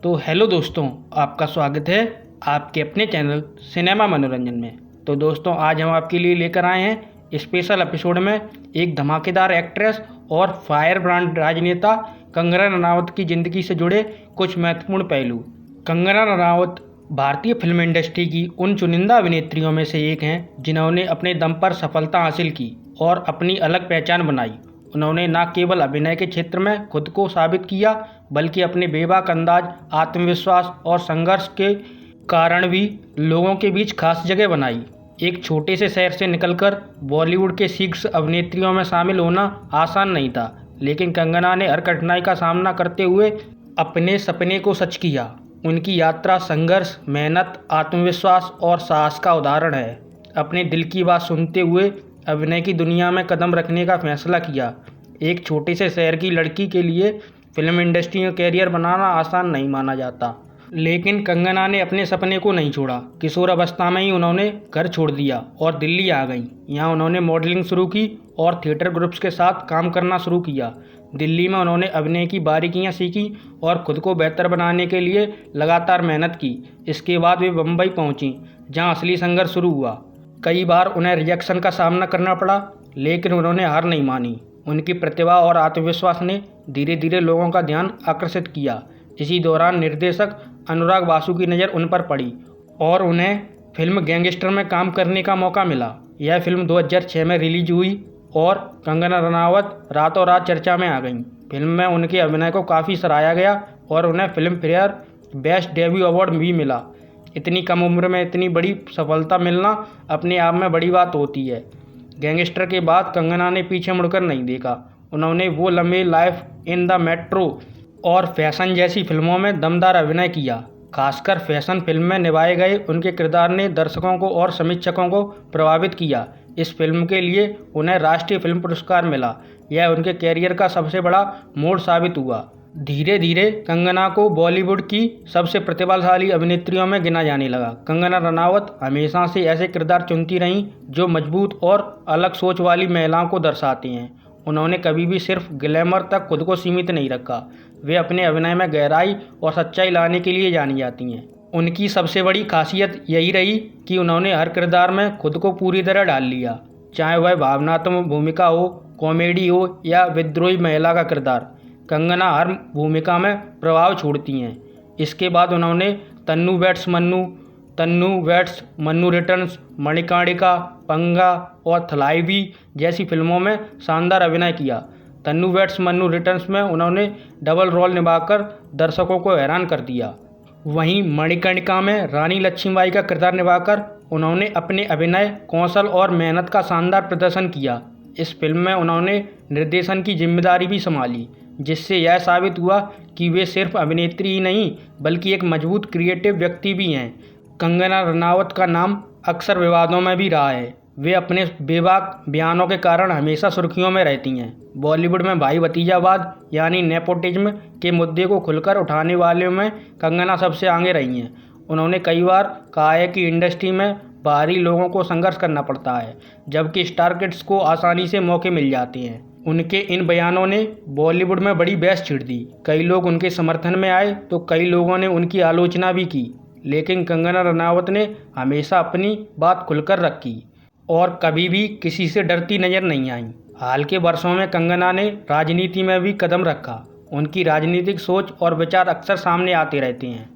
तो हेलो दोस्तों, आपका स्वागत है आपके अपने चैनल सिनेमा मनोरंजन में। तो दोस्तों, आज हम आपके लिए लेकर आए हैं स्पेशल एपिसोड में एक धमाकेदार एक्ट्रेस और फायर ब्रांड राजनेता कंगना रनावत की ज़िंदगी से जुड़े कुछ महत्वपूर्ण पहलू। कंगना रनावत भारतीय फिल्म इंडस्ट्री की उन चुनिंदा अभिनेत्रियों में से एक हैं जिन्होंने अपने दम पर सफलता हासिल की और अपनी अलग पहचान बनाई। उन्होंने न केवल अभिनय के क्षेत्र में खुद को साबित किया, बल्कि अपने बेबाक अंदाज, आत्मविश्वास और संघर्ष के कारण भी लोगों के बीच खास जगह बनाई। एक छोटे से शहर से निकलकर बॉलीवुड के शीर्ष अभिनेत्रियों में शामिल होना आसान नहीं था, लेकिन कंगना ने हर कठिनाई का सामना करते हुए अपने सपने को सच किया। उनकी यात्रा संघर्ष, मेहनत, आत्मविश्वास और साहस का उदाहरण है। अपने दिल की बात सुनते हुए अभिनय की दुनिया में कदम रखने का फैसला किया। एक छोटे से शहर की लड़की के लिए फिल्म इंडस्ट्री में कैरियर बनाना आसान नहीं माना जाता, लेकिन कंगना ने अपने सपने को नहीं छोड़ा। किशोर अवस्था में ही उन्होंने घर छोड़ दिया और दिल्ली आ गईं। यहाँ उन्होंने मॉडलिंग शुरू की और थिएटर ग्रुप्स के साथ काम करना शुरू किया। दिल्ली में उन्होंने अभिनय की बारीकियाँ सीखी और खुद को बेहतर बनाने के लिए लगातार मेहनत की। इसके बाद वे बम्बई पहुँची, जहाँ असली संघर्ष शुरू हुआ। कई बार उन्हें रिजेक्शन का सामना करना पड़ा, लेकिन उन्होंने हार नहीं मानी। उनकी प्रतिभा और आत्मविश्वास ने धीरे धीरे लोगों का ध्यान आकर्षित किया। इसी दौरान निर्देशक अनुराग बासु की नज़र उन पर पड़ी और उन्हें फिल्म गैंगस्टर में काम करने का मौका मिला। यह फिल्म 2006 में रिलीज हुई और कंगना रनावत रातों रात चर्चा में आ गईं। फिल्म में उनके अभिनय को काफ़ी सराहा गया और उन्हें film fair best debut award भी मिला। इतनी कम उम्र में इतनी बड़ी सफलता मिलना अपने आप में बड़ी बात होती है। गैंगस्टर के बाद कंगना ने पीछे मुड़कर नहीं देखा। उन्होंने वो लम्हे, लाइफ इन द मेट्रो और फैशन जैसी फिल्मों में दमदार अभिनय किया। खासकर फैशन फिल्म में निभाए गए उनके किरदार ने दर्शकों को और समीक्षकों को प्रभावित किया। इस फिल्म के लिए उन्हें राष्ट्रीय फिल्म पुरस्कार मिला। यह उनके कैरियर का सबसे बड़ा मोड़ साबित हुआ। धीरे धीरे कंगना को बॉलीवुड की सबसे प्रतिभाशाली अभिनेत्रियों में गिना जाने लगा। कंगना रनावत हमेशा से ऐसे किरदार चुनती रहीं जो मजबूत और अलग सोच वाली महिलाओं को दर्शाते हैं। उन्होंने कभी भी सिर्फ ग्लैमर तक खुद को सीमित नहीं रखा। वे अपने अभिनय में गहराई और सच्चाई लाने के लिए जानी जाती हैं। उनकी सबसे बड़ी खासियत यही रही कि उन्होंने हर किरदार में खुद को पूरी तरह डाल लिया, चाहे वह भावनात्मक भूमिका हो, कॉमेडी हो या विद्रोही महिला का किरदार। कंगना हर भूमिका में प्रभाव छोड़ती हैं। इसके बाद उन्होंने तन्नू वेड्स मन्नू रिटर्न्स, मणिकर्णिका, पंगा और थलाइवी जैसी फिल्मों में शानदार अभिनय किया। तन्नू वेड्स मन्नू रिटर्न्स में उन्होंने डबल रोल निभाकर दर्शकों को हैरान कर दिया। वहीं मणिकर्णिका में रानी लक्ष्मीबाई का किरदार निभाकर उन्होंने अपने अभिनय कौशल और मेहनत का शानदार प्रदर्शन किया। इस फिल्म में उन्होंने निर्देशन की जिम्मेदारी भी संभाली, जिससे यह साबित हुआ कि वे सिर्फ अभिनेत्री ही नहीं बल्कि एक मजबूत क्रिएटिव व्यक्ति भी हैं। कंगना रनावत का नाम अक्सर विवादों में भी रहा है। वे अपने बेबाक बयानों के कारण हमेशा सुर्खियों में रहती हैं। बॉलीवुड में भाई भतीजावाद यानी नेपोटिज्म के मुद्दे को खुलकर उठाने वालों में कंगना सबसे आगे रही हैं। उन्होंने कई बार कहा है कि इंडस्ट्री में बाहरी लोगों को संघर्ष करना पड़ता है, जबकि स्टार किड्स को आसानी से मौके मिल जाते हैं। उनके इन बयानों ने बॉलीवुड में बड़ी बहस छिड़ दी। कई लोग उनके समर्थन में आए तो कई लोगों ने उनकी आलोचना भी की, लेकिन कंगना रनावत ने हमेशा अपनी बात खुलकर रखी और कभी भी किसी से डरती नजर नहीं आई। हाल के वर्षों में कंगना ने राजनीति में भी कदम रखा। उनकी राजनीतिक सोच और विचार अक्सर सामने आते रहते हैं।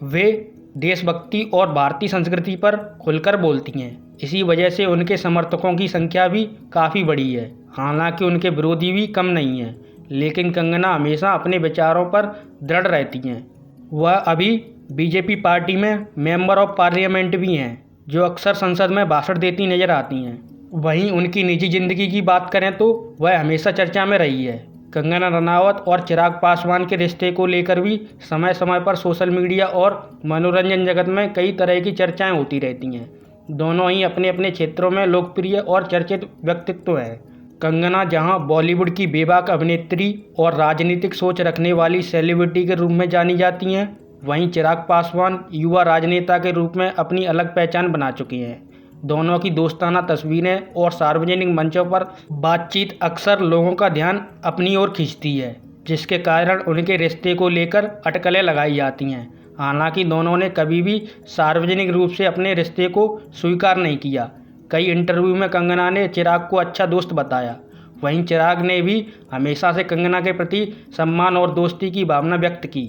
वे देशभक्ति और भारतीय संस्कृति पर खुलकर बोलती हैं। इसी वजह से उनके समर्थकों की संख्या भी काफ़ी बढ़ी है। हालांकि उनके विरोधी भी कम नहीं हैं, लेकिन कंगना हमेशा अपने विचारों पर दृढ़ रहती हैं। वह अभी बीजेपी पार्टी में मेंबर ऑफ पार्लियामेंट भी हैं, जो अक्सर संसद में भाषण देती नजर आती हैं। वहीं उनकी निजी जिंदगी की बात करें तो वह हमेशा चर्चा में रही है। कंगना रनावत और चिराग पासवान के रिश्ते को लेकर भी समय समय पर सोशल मीडिया और मनोरंजन जगत में कई तरह की चर्चाएं होती रहती हैं। दोनों ही अपने अपने क्षेत्रों में लोकप्रिय और चर्चित व्यक्तित्व हैं। कंगना जहां बॉलीवुड की बेबाक अभिनेत्री और राजनीतिक सोच रखने वाली सेलिब्रिटी के रूप में जानी जाती हैं, वहीं चिराग पासवान युवा राजनेता के रूप में अपनी अलग पहचान बना चुके हैं। दोनों की दोस्ताना तस्वीरें और सार्वजनिक मंचों पर बातचीत अक्सर लोगों का ध्यान अपनी ओर खींचती है। जिसके कारण उनके रिश्ते को लेकर अटकलें लगाई जाती हैं। हालांकि दोनों ने कभी भी सार्वजनिक रूप से अपने रिश्ते को स्वीकार नहीं किया। कई इंटरव्यू में कंगना ने चिराग को अच्छा दोस्त बताया। वहीं चिराग ने भी हमेशा से कंगना के प्रति सम्मान और दोस्ती की भावना व्यक्त की।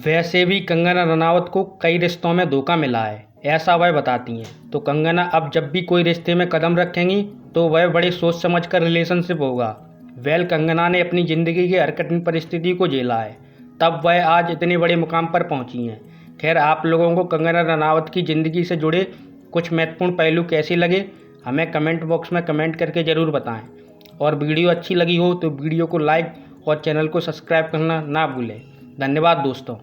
वैसे भी कंगना रनावत को कई रिश्तों में धोखा मिला है, ऐसा वह बताती हैं। तो कंगना अब जब भी कोई रिश्ते में कदम रखेंगी तो वह बड़े सोच समझ कर रिलेशनशिप होगा। कंगना ने अपनी ज़िंदगी की हर कठिन परिस्थिति को झेला है, तब वह आज इतने बड़े मुकाम पर पहुंची हैं। खैर, आप लोगों को कंगना रनावत की ज़िंदगी से जुड़े कुछ महत्वपूर्ण पहलू कैसे लगे, हमें कमेंट बॉक्स में कमेंट करके ज़रूर बताएं। और वीडियो अच्छी लगी हो तो वीडियो को लाइक और चैनल को सब्सक्राइब करना ना भूलें। धन्यवाद दोस्तों।